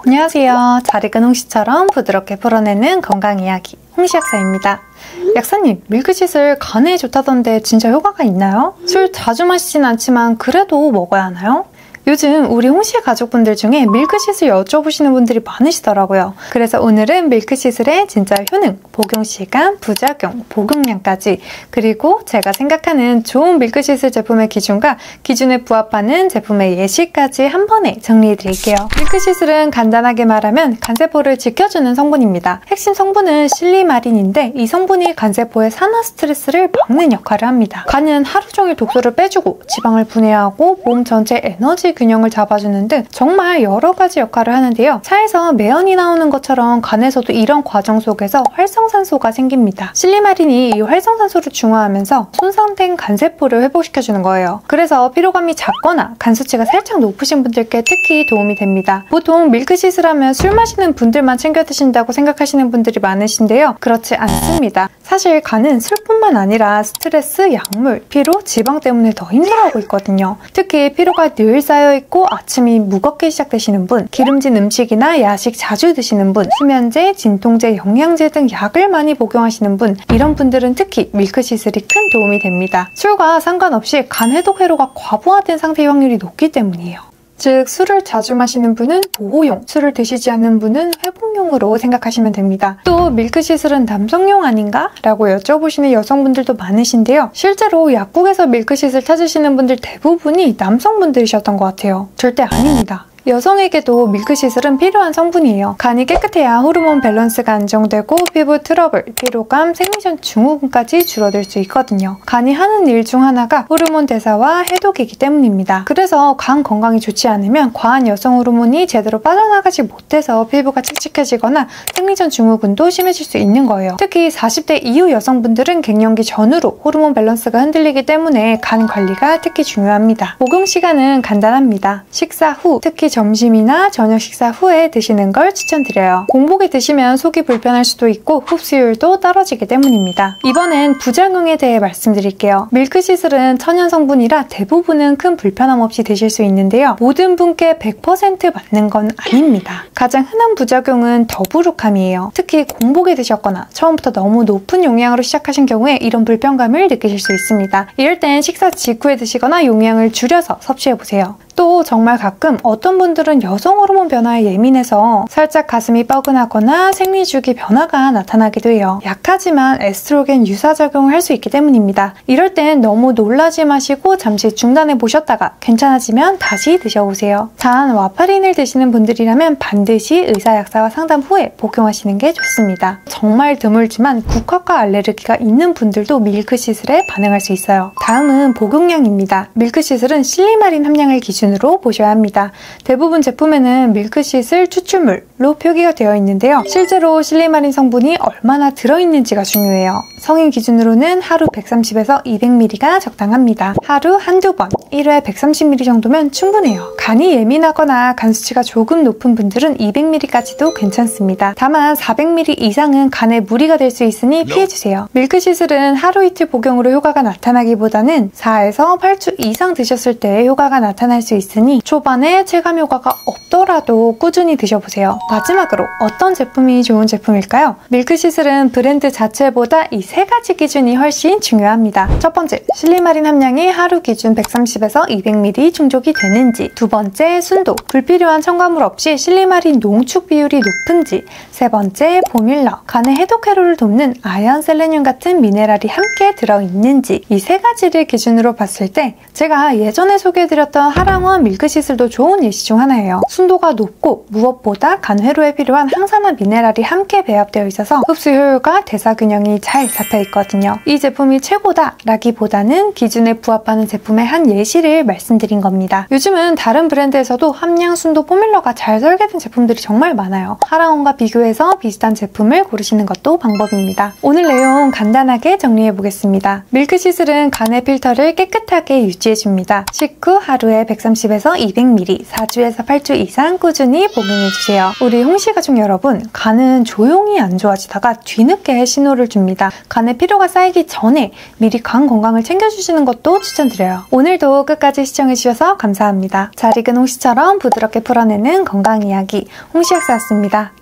안녕하세요. 잘 익은 홍시처럼 부드럽게 풀어내는 건강 이야기 홍시 약사입니다. 약사님, 밀크시슬 간에 좋다던데 진짜 효과가 있나요? 술 자주 마시진 않지만 그래도 먹어야 하나요? 요즘 우리 홍시 가족분들 중에 밀크시슬 여쭤보시는 분들이 많으시더라고요. 그래서 오늘은 밀크시슬의 진짜 효능, 복용시간, 부작용, 복용량까지, 그리고 제가 생각하는 좋은 밀크시슬 제품의 기준과 기준에 부합하는 제품의 예시까지 한 번에 정리해드릴게요. 밀크시슬은 간단하게 말하면 간세포를 지켜주는 성분입니다. 핵심 성분은 실리마린인데 이 성분이 간세포의 산화 스트레스를 막는 역할을 합니다. 간은 하루 종일 독소를 빼주고 지방을 분해하고 몸 전체 에너지 균형을 잡아주는 등 정말 여러 가지 역할을 하는데요. 차에서 매연이 나오는 것처럼 간에서도 이런 과정 속에서 활성산소가 생깁니다. 실리마린이 이 활성산소를 중화하면서 손상된 간세포를 회복시켜주는 거예요. 그래서 피로감이 작거나 간 수치가 살짝 높으신 분들께 특히 도움이 됩니다. 보통 밀크시슬 하면 술 마시는 분들만 챙겨 드신다고 생각하시는 분들이 많으신데요. 그렇지 않습니다. 사실 간은 술뿐만 아니라 스트레스, 약물, 피로, 지방 때문에 더 힘들어하고 있거든요. 특히 피로가 늘 쌓여있고 아침이 무겁게 시작되시는 분, 기름진 음식이나 야식 자주 드시는 분, 수면제, 진통제, 영양제 등 약을 많이 복용하시는 분, 이런 분들은 특히 밀크시슬이 큰 도움이 됩니다. 술과 상관없이 간 해독 회로가 과부하된 상태의 확률이 높기 때문이에요. 즉, 술을 자주 마시는 분은 보호용, 술을 드시지 않는 분은 회복용으로 생각하시면 됩니다. 또 밀크시슬은 남성용 아닌가? 라고 여쭤보시는 여성분들도 많으신데요. 실제로 약국에서 밀크시슬 찾으시는 분들 대부분이 남성분들이셨던 것 같아요. 절대 아닙니다. 여성에게도 밀크시슬은 필요한 성분이에요. 간이 깨끗해야 호르몬 밸런스가 안정되고 피부 트러블, 피로감, 생리전 증후군까지 줄어들 수 있거든요. 간이 하는 일 중 하나가 호르몬 대사와 해독이기 때문입니다. 그래서 간 건강이 좋지 않으면 과한 여성 호르몬이 제대로 빠져나가지 못해서 피부가 칙칙해지거나 생리전 증후군도 심해질 수 있는 거예요. 특히 40대 이후 여성분들은 갱년기 전후로 호르몬 밸런스가 흔들리기 때문에 간 관리가 특히 중요합니다. 복용 시간은 간단합니다. 식사 후, 특히 점심이나 저녁 식사 후에 드시는 걸 추천드려요. 공복에 드시면 속이 불편할 수도 있고 흡수율도 떨어지기 때문입니다. 이번엔 부작용에 대해 말씀드릴게요. 밀크시슬은 천연 성분이라 대부분은 큰 불편함 없이 드실 수 있는데요. 모든 분께 100% 맞는 건 아닙니다. 가장 흔한 부작용은 더부룩함이에요. 특히 공복에 드셨거나 처음부터 너무 높은 용량으로 시작하신 경우에 이런 불편감을 느끼실 수 있습니다. 이럴 땐 식사 직후에 드시거나 용량을 줄여서 섭취해보세요. 또 정말 가끔 어떤 분들은 여성 호르몬 변화에 예민해서 살짝 가슴이 뻐근하거나 생리주기 변화가 나타나기도 해요. 약하지만 에스트로겐 유사작용을 할 수 있기 때문입니다. 이럴 땐 너무 놀라지 마시고 잠시 중단해 보셨다가 괜찮아지면 다시 드셔보세요. 단 와파린을 드시는 분들이라면 반드시 의사 약사와 상담 후에 복용하시는 게 좋습니다. 정말 드물지만 국화과 알레르기가 있는 분들도 밀크시슬에 반응할 수 있어요. 다음은 복용량입니다. 밀크시슬은 실리마린 함량을 기준으로 보셔야 합니다. 대부분 제품에는 밀크시슬 추출물로 표기가 되어 있는데요. 실제로 실리마린 성분이 얼마나 들어있는지가 중요해요. 성인 기준으로는 하루 130에서 200ml가 적당합니다. 하루 한두 번, 1회 130ml 정도면 충분해요. 간이 예민하거나 간 수치가 조금 높은 분들은 200ml까지도 괜찮습니다. 다만 400ml 이상은 간에 무리가 될 수 있으니 피해주세요. 밀크시슬은 하루 이틀 복용으로 효과가 나타나기보다는 4에서 8주 이상 드셨을 때 효과가 나타날 수 있으니 초반에 체감 효과가 없더라도 꾸준히 드셔보세요. 마지막으로 어떤 제품이 좋은 제품일까요? 밀크시슬은 브랜드 자체보다 이 세 가지 기준이 훨씬 중요합니다. 첫 번째, 실리마린 함량이 하루 기준 130에서 200ml 충족이 되는지. 두 번째, 순도, 불필요한 첨가물 없이 실리마린 농축 비율이 높은지. 세 번째, 포뮬러, 간의 해독 회로를 돕는 아연, 셀레늄 같은 미네랄이 함께 들어있는지. 이 세 가지를 기준으로 봤을 때 제가 예전에 소개해드렸던 하랑원 밀크시슬도 좋은 예시 중 하나예요. 순도가 높고 무엇보다 간 회로에 필요한 항산화 미네랄이 함께 배합되어 있어서 흡수 효율과 대사 균형이 잘 잡혀있거든요. 이 제품이 최고다 라기보다는 기준에 부합하는 제품의 한 예시를 말씀드린 겁니다. 요즘은 다른 브랜드에서도 함량, 순도, 포뮬러가 잘 설계된 제품들이 정말 많아요. 하랑원과 비교해서 비슷한 제품을 고르시는 것도 방법입니다. 오늘 내용 간단하게 정리해보겠습니다. 밀크시슬은 간의 필터를 깨끗하게 유지해줍니다. 식후 하루에 130에서 200ml, 4주에서 8주 이상 꾸준히 복용해주세요. 우리 홍시 가족 여러분, 간은 조용히 안 좋아지다가 뒤늦게 신호를 줍니다. 간에 피로가 쌓이기 전에 미리 간 건강을 챙겨주시는 것도 추천드려요. 오늘도 끝까지 시청해주셔서 감사합니다. 잘 익은 홍시처럼 부드럽게 풀어내는 건강 이야기 홍시 약사였습니다.